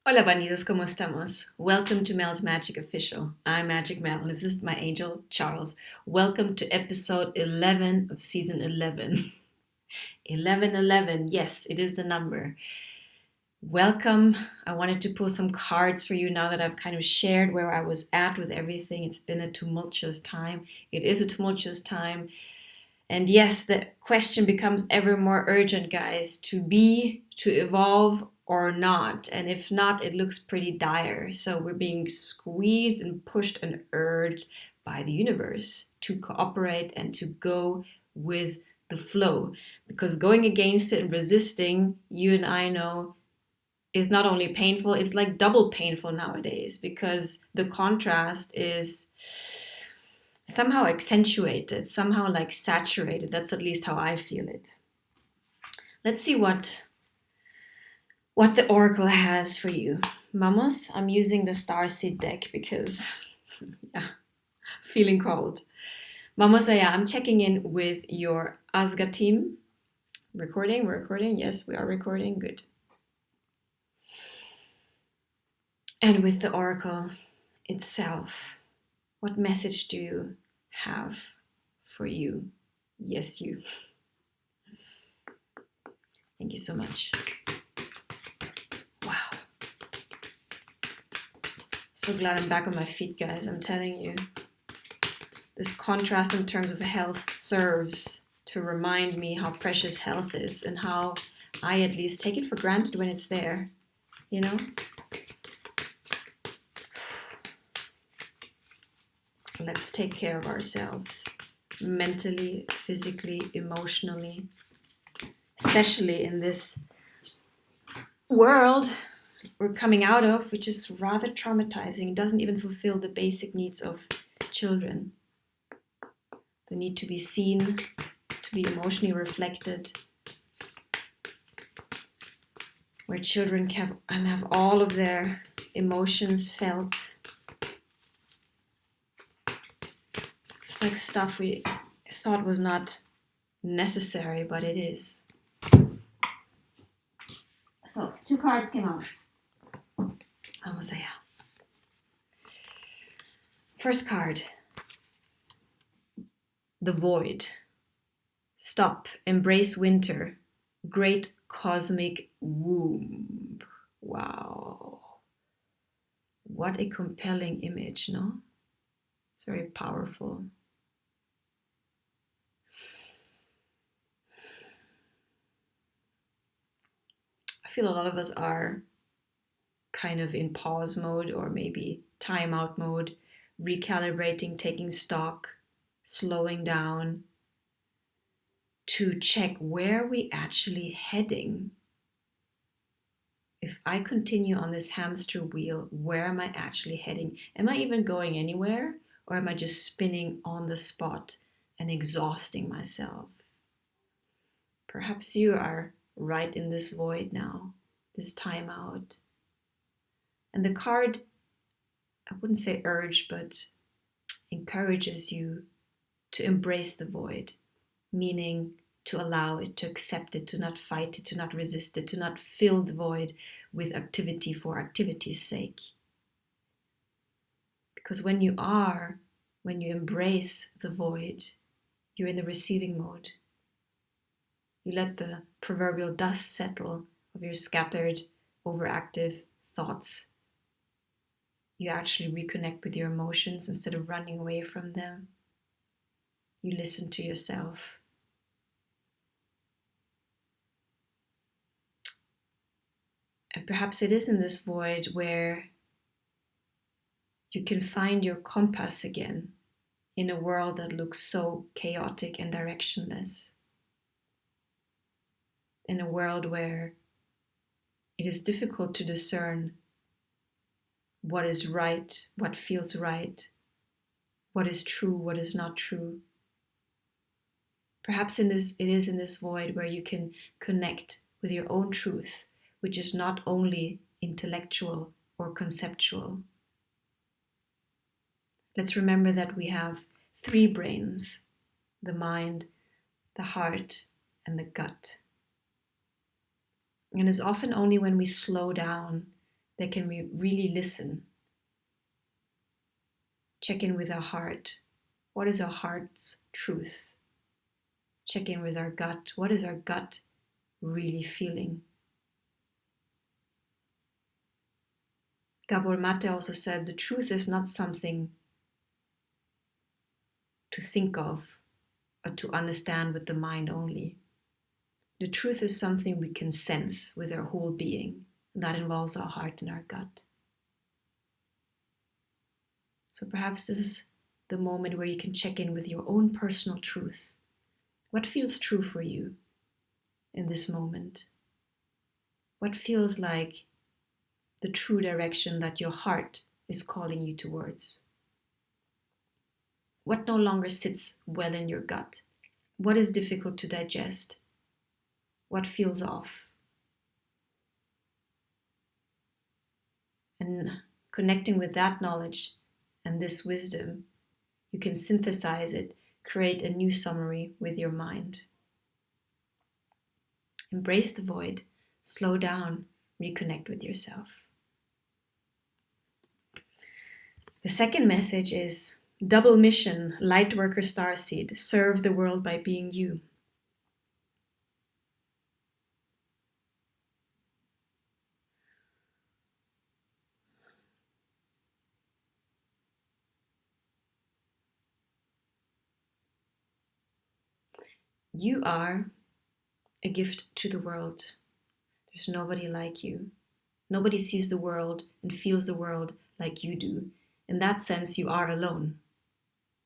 Hola Bandidos, ¿cómo estamos? Welcome to Mel's Magic Official. I'm Magic Mel, and this is my angel, Charles. Welcome to episode 11 of season 11. 1111, yes, it is the number. Welcome. I wanted to pull some cards for you now that I've kind of shared where I was at with everything. It's been a tumultuous time. It is a tumultuous time. And yes, the question becomes ever more urgent, guys, to be, to evolve, or not. And if not, it looks pretty dire. So we're being squeezed and pushed and urged by the universe to cooperate and to go with the flow. Because going against it and resisting, you and I know, is not only painful, it's like double painful nowadays because the contrast is somehow accentuated, somehow like saturated. That's at least how I feel it. Let's see what the oracle has for you. Vamos, I'm using the Starseed deck because yeah, feeling cold. Vamos allá, I'm checking in with your Asga team. Recording, we're recording. Yes, we are recording. Good. And with the oracle itself, what message do you have for you? Yes, you. Thank you so much. Wow. So glad I'm back on my feet, guys. I'm telling you. This contrast in terms of health serves to remind me how precious health is and how I at least take it for granted when it's there, you know? Let's take care of ourselves mentally, physically, emotionally, especially in this world we're coming out of, which is rather traumatizing. It doesn't even fulfill the basic needs of children. The need to be seen, to be emotionally reflected, where children can have all of their emotions felt. It's like stuff we thought was not necessary, but it is. So, 2 cards came out. Vamos allá. First card. The Void. Stop. Embrace winter. Great cosmic womb. Wow. What a compelling image, no? It's very powerful. I feel a lot of us are kind of in pause mode or maybe timeout mode, recalibrating, taking stock, slowing down to check where we actually heading. If I continue on this hamster wheel, where am I actually heading? Am I even going anywhere? Or am I just spinning on the spot and exhausting myself? Perhaps you are right in this void now, this timeout. And the card, I wouldn't say urge, but encourages you to embrace the void, meaning to allow it, to accept it, to not fight it, to not resist it, to not fill the void with activity for activity's sake. Because when you embrace the void, you're in the receiving mode. You let the proverbial dust settle of your scattered, overactive thoughts. You actually reconnect with your emotions instead of running away from them. You listen to yourself. And perhaps it is in this void where you can find your compass again in a world that looks so chaotic and directionless. In a world where it is difficult to discern what is right, what feels right, what is true, what is not true. Perhaps it is in this void where you can connect with your own truth, which is not only intellectual or conceptual. Let's remember that we have 3 brains: the mind, the heart, and the gut. And it's often only when we slow down Then can we really listen? Check in with our heart. What is our heart's truth? Check in with our gut. What is our gut really feeling? Gabor Mate also said the truth is not something to think of or to understand with the mind only. The truth is something we can sense with our whole being. And that involves our heart and our gut. So perhaps this is the moment where you can check in with your own personal truth. What feels true for you in this moment? What feels like the true direction that your heart is calling you towards? What no longer sits well in your gut? What is difficult to digest? What feels off? And connecting with that knowledge and this wisdom, you can synthesize it, create a new summary with your mind. Embrace the void, slow down, reconnect with yourself. The second message is double mission, light worker starseed, serve the world by being you. You are a gift to the world. There's nobody like you. Nobody sees the world and feels the world like you do. In that sense, you are alone.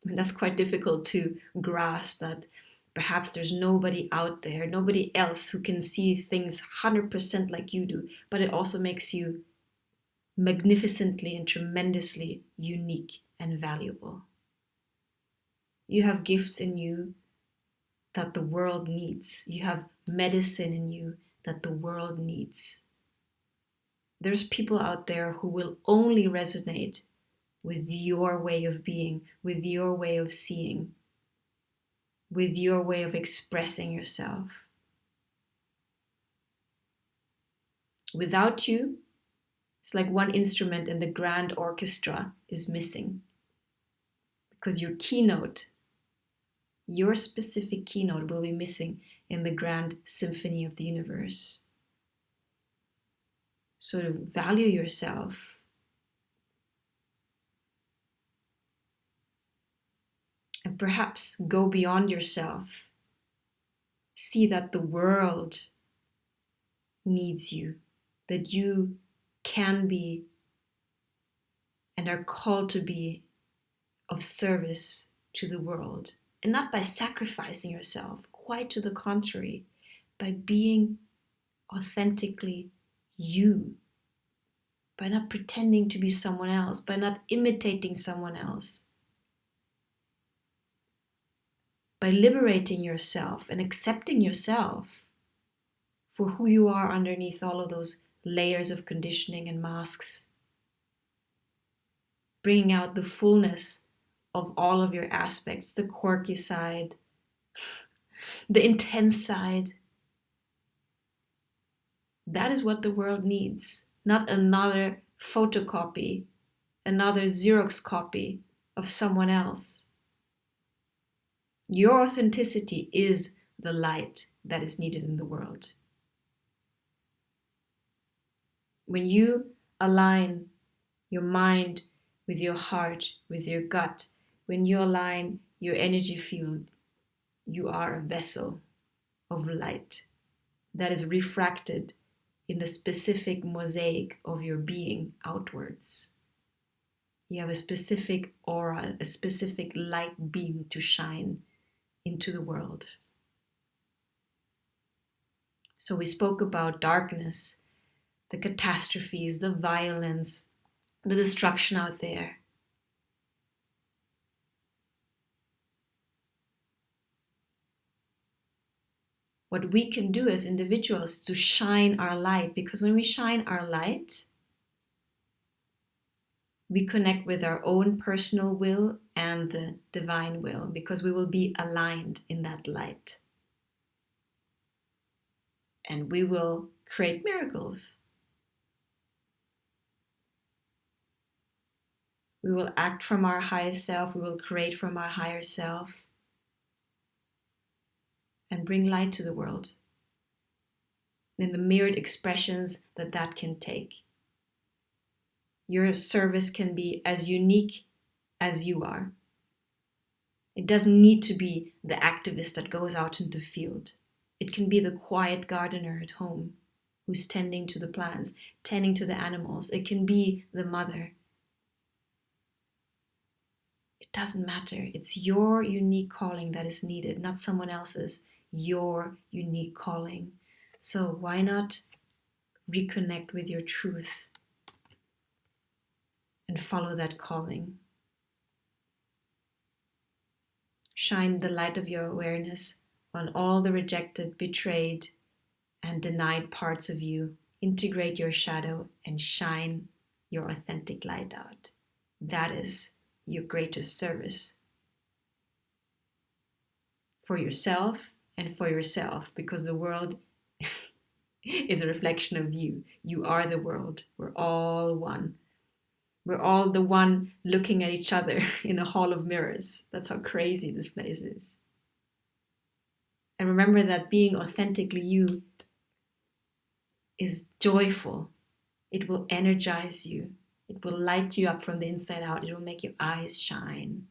And that's quite difficult to grasp, that perhaps there's nobody out there, nobody else who can see things 100% like you do. But it also makes you magnificently and tremendously unique and valuable. You have gifts in you that the world needs. You have medicine in you that the world needs. There's people out there who will only resonate with your way of being, with your way of seeing, with your way of expressing yourself. Without you, it's like one instrument in the grand orchestra is missing. Because your keynote, your specific keynote, will be missing in the grand symphony of the universe. So value yourself. And perhaps go beyond yourself. See that the world needs you, that you can be and are called to be of service to the world. And not by sacrificing yourself, quite to the contrary, by being authentically you, by not pretending to be someone else, by not imitating someone else, by liberating yourself and accepting yourself for who you are underneath all of those layers of conditioning and masks, bringing out the fullness of all of your aspects, the quirky side, the intense side. That is what the world needs, not another photocopy, another Xerox copy of someone else. Your authenticity is the light that is needed in the world. When you align your mind with your heart, with your gut, when you align your energy field, you are a vessel of light that is refracted in the specific mosaic of your being outwards. You have a specific aura, a specific light beam to shine into the world. So we spoke about darkness, the catastrophes, the violence, the destruction out there. What we can do as individuals to shine our light, because when we shine our light, we connect with our own personal will and the divine will, because we will be aligned in that light. And we will create miracles. We will act from our highest self. We will create from our higher self and bring light to the world in the mirrored expressions that that can take. Your service can be as unique as you are. It doesn't need to be the activist that goes out into the field. It can be the quiet gardener at home who's tending to the plants, tending to the animals. It can be the mother. It doesn't matter. It's your unique calling that is needed, not someone else's. Your unique calling. So why not reconnect with your truth and follow that calling? Shine the light of your awareness on all the rejected, betrayed, and denied parts of you. Integrate your shadow and shine your authentic light out. That is your greatest service for yourself and for yourself, because the world is a reflection of you. You are the world. We're all one. We're all the one looking at each other in a hall of mirrors. That's how crazy this place is. And remember that being authentically you is joyful. It will energize you. It will light you up from the inside out. It will make your eyes shine.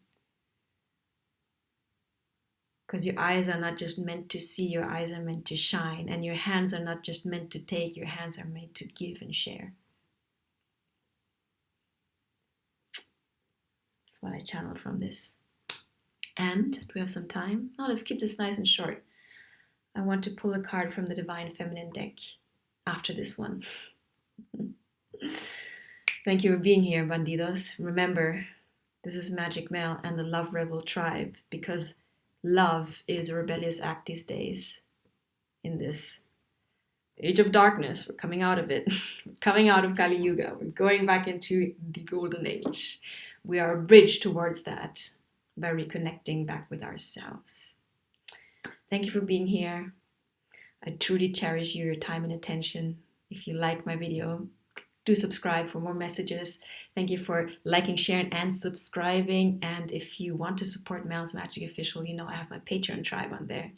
Because your eyes are not just meant to see, your eyes are meant to shine. And your hands are not just meant to take, your hands are meant to give and share. That's what I channeled from this. And do we have some time? No, let's keep this nice and short. I want to pull a card from the Divine Feminine deck after this one. Thank you for being here, Bandidos. Remember, this is Magic Mel and the Love Rebel Tribe, because love is a rebellious act these days in this age of darkness. We're coming out of it. We're coming out of Kali Yuga. We're going back into the golden age. We are a bridge towards that by reconnecting back with ourselves. Thank you for being here. I truly cherish your time and attention. If you like my video, do subscribe for more messages. Thank you for liking, sharing, and subscribing. And if you want to support Mel's Magic Official, you know I have my Patreon tribe on there.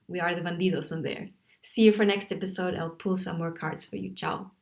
We are the Bandidos on there. See you for next episode. I'll pull some more cards for you. Ciao.